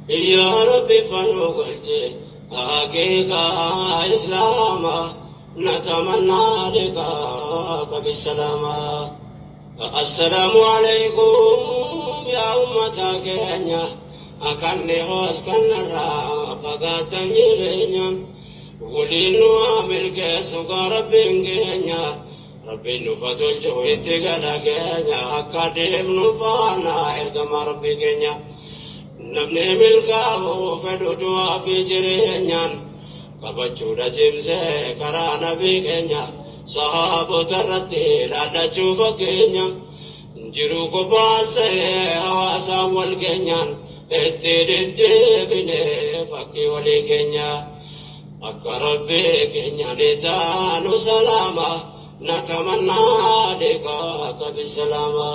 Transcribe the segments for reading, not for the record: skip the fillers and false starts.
يا ربي فنوقلتي حقيقة إسلاما نتمنى لقاك بالسلامة. السلام عليكم يا أمة كينيا أكني واسكن فقط نجرينيا ولينو عامل كيسوك ربي كينيا ربي نفتو جويتي قدا كينيا أكاديم نفانا إرقم ربي كينيا نبني ملكاو فدودوا في جرينيا kabachuu jimsee karaa nabii keenya sahaabota irratti dhaadhachuu fakkeenya jiruu kophaasee hawaasaan wal keenyaan itti deddeebinee fakkii walii keenya akka rabbii keenya taanu salaama natamannaa liqaaka bisalaama.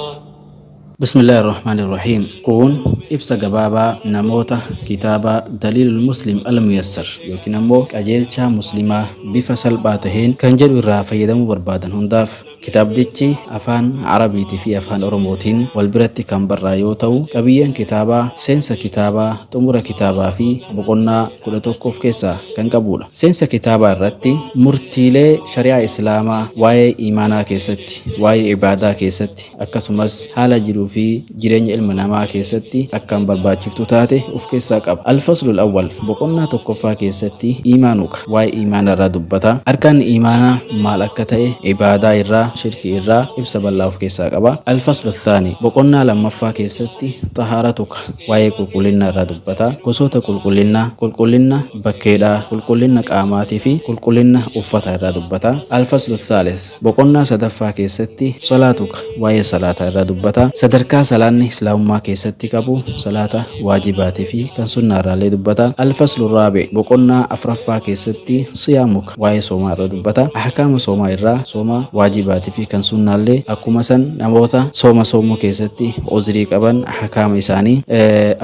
بسم الله الرحمن الرحيم. كون إبسا جبابا نموتا كتابا دليل المسلم الميسر يمكن أمو أجيلشا مسلمة بفصل باتهين كنجر الرافة يدمو بربادا هنداف كتاب ديتشي أفان عربي في أفان أرموتين والبرت كان برايوتو كبيا كتابا سينسا كتابا تمر كتابا في بقولنا كل توقف كيسا كان قبولا سينسا كتابا الرتي مرتيلي شريعة إسلاما واي إيمانا كيستي واي عبادة كيستي أكسمس حالا جرو في جيرين المنامة كيستي أكام برباچفتو تاتي وفكيسا قب. الفصل الأول بقولنا توقفا كيستي إيمانوك واي إيمان الردبتا أركان إيمانا مالكتاي عبادة الرا شرك الرا إبسا بالله وفكيسا قبا. الفصل الثاني بقولنا لما فا كيستي طهارتك واي كلنا الردبتا قصوتا كلنا بكيدا كلنا قاماتي في كلنا أفتا الردبتا. الفصل الثالث بقولنا صدفا كيستي صلاتك واي صلاة الردبتا sadarkaa salaanni islaamummaa keessatti qabu salaata waajibaatii fi kan sunnaa irraa dubbata. Alfaslu raabi boqonnaa afraffaa keessatti siyaamuk waa'ee soomaa irra dubbata. Ahkaama soomaa irraa sooma waajibaatii fi kan sunnaallee akkuma san namoota sooma soomuu keessatti uzrii qaban ahkaama isaanii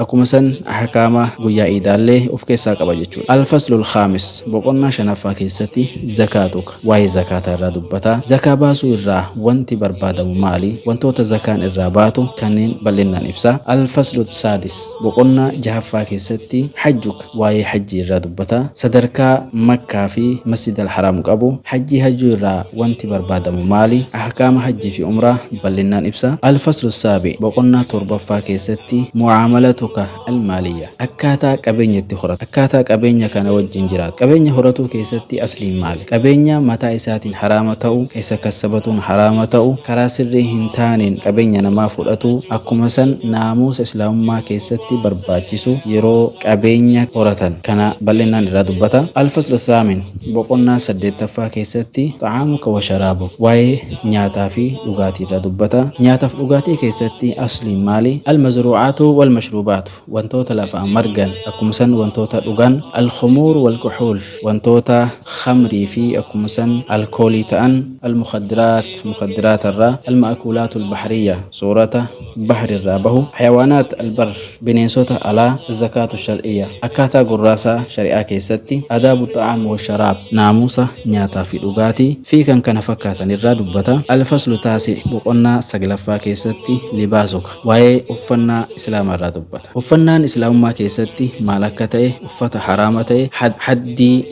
akkuma san ahkaama guyyaa iidaallee of keessaa qaba jechuudha. Alfaslul khaamis boqonnaa shanaffaa keessatti zakaatuk waa'ee zakaataa irraa dubbata. Zakaa baasuu irraa wanti barbaadamu maali? Wantoota zakaan irraa baatu كانين بلنا نبسا. الفصل السادس بقولنا جهفا كيستي حجك واي حجي الردبتا صدركا مكة في مسجد الحرام قبو حجي هجو را وانتي بربادا ممالي أحكام حجي في عمره بلنا نبسا. الفصل السابع بقولنا تربفا كيستي معاملتك المالية أكاتا كابينيا تخرط أكاتا كابينيا كان وجنجرات كابينيا هرطو كيستي أصلي مال كابينيا متى إسات حرامتو كيسا كسبتون حرامتو كراسري هنتانين كابينيا نما fudhatu akkuma san naamusa islaamummaa keessatti barbaachisu yeroo qabeenya horatan kana bal'inaan irraa dubbata. Alfaslu thaamin boqonnaa saddeettaffaa keessatti xa'aamuka wa sharaabuka waa'ee nyaataa fi dhugaatii irraa dubbata. Nyaataaf dhugaatii keessatti asliin maali? Almazruucaatu walmashruubaatu wantoota lafaa margan akkuma san wantoota dhugan. Alkhumuur walkuxuul wantoota khamrii fi akkuma san alkoolii ta'an. Almukhadiraat irraa alma'kuulaatu albaxriyya صورة بحر الرابه. حيوانات البر بنيسوتا على الزكاة الشرعية أكاتا قراسة شريعة كيستي. آداب الطعام والشراب ناموسة نياتا في لغاتي في كان فكاتا نرادبتا. الفصل التاسع بقولنا سقلفا كيستي لباسك واي أفنا إسلام الرادبتا أفنان إسلام ما كيستي مالكتي أفتا حرامتي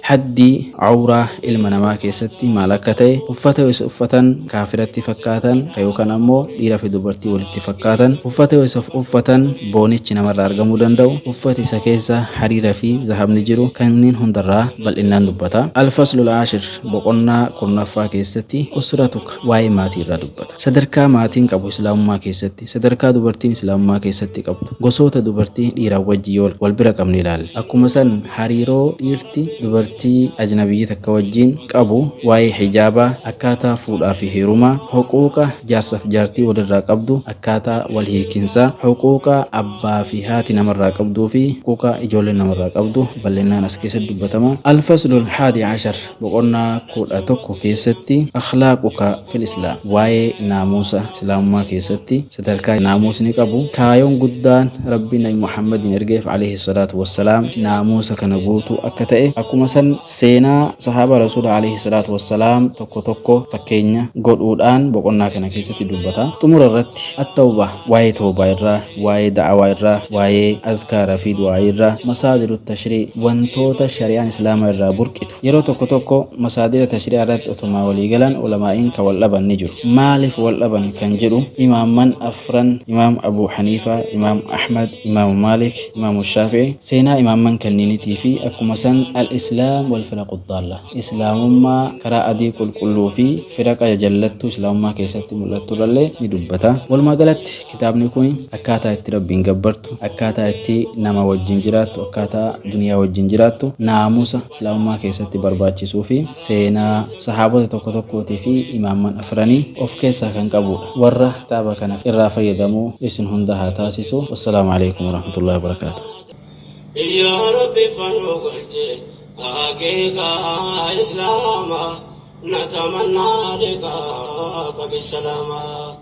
حدي عورة المنما كيستي مالكتي أفتا ويسأفتا كافرتي فكاتا كيوكا نمو إلى في دبرتي walitti fakkaatan uffata isaaf uffatan boonichi namarraa argamuu danda'u uffati isa keessa hariira fi zahabni jiru kanneen hundarraa bal'inaan dubbata. Alfaslul ashir boqonnaa kurnaffaa keessatti usratuk waa'ee maatii irraa dubbata. Sadarkaa maatiin qabu islaamummaa keessatti sadarkaa dubartiin islaamummaa keessatti qabdu gosoota dubartii dhiiraa wajjin wal bira qabne ilaalla. Akkuma san hariiroo dhiirti dubartii ajnabiyyi takka wajjin qabu waa'ee hijaabaa akkaataa fuudhaa fi heerumaa huquuqa jaarsaaf jaartii walirraa qabdu akkaataa wal hiikinsaa huquuqa abbaa fi haati namarraa qabduu fi huquuqa ijoollee namarraa qabdu bal'inaan as keessatti dubbatama. Alfaslul haadi ashar boqonnaa 11 keessatti akhlaaquka fil islaam waa'ee naamusa islaamummaa keessatti sadarkaa naamusni qabu kaayoon guddaan rabbi nabi muhammadin ergeef alayhi salaatu wassalaam naamusa kana guutu akka ta'e akkuma san seenaa sahaaba rasuula alayhi salaatu wassalaam tokko tokko fakkeenya godhuudhaan boqonnaa kana keessatti dubbata. Xumura irratti التوبة واي توبة إرّا واي دعوة إرّا واي أذكار في دعاء إرّا مصادر التشريع وانتوت الشريعة إسلام إرّا بركتو يرو توكو توكو مصادر التشريع رد أتما وليقلن علماء كواللبن نجر مالف واللبن كنجرو إمام من أفرن إمام أبو حنيفة إمام أحمد إمام مالك إمام الشافعي سينا إمام من كنينتي في أكو مثلا الإسلام والفرق الضالة إسلام ما كرا أدي كل في فرق جلتو إسلام ما كيست ملتو رلي ندبتا والما قالت كتاب نكوني أكاتا اتربين قبرتو أكاتا اتي نما وجنجراتو أكاتا دنيا وجنجراتو ناموسا إسلام ما كيست برباتي صوفي سينا صحابة توكو توكوتي في إمام من أفراني أوف كيسا كان قبول ورّا كتابا كان إرافا يدمو إسن هندها تاسسو والسلام عليكم ورحمة الله وبركاته يا ربي فاروق حقيقة إسلاما نتمنى لقاك بالسلامة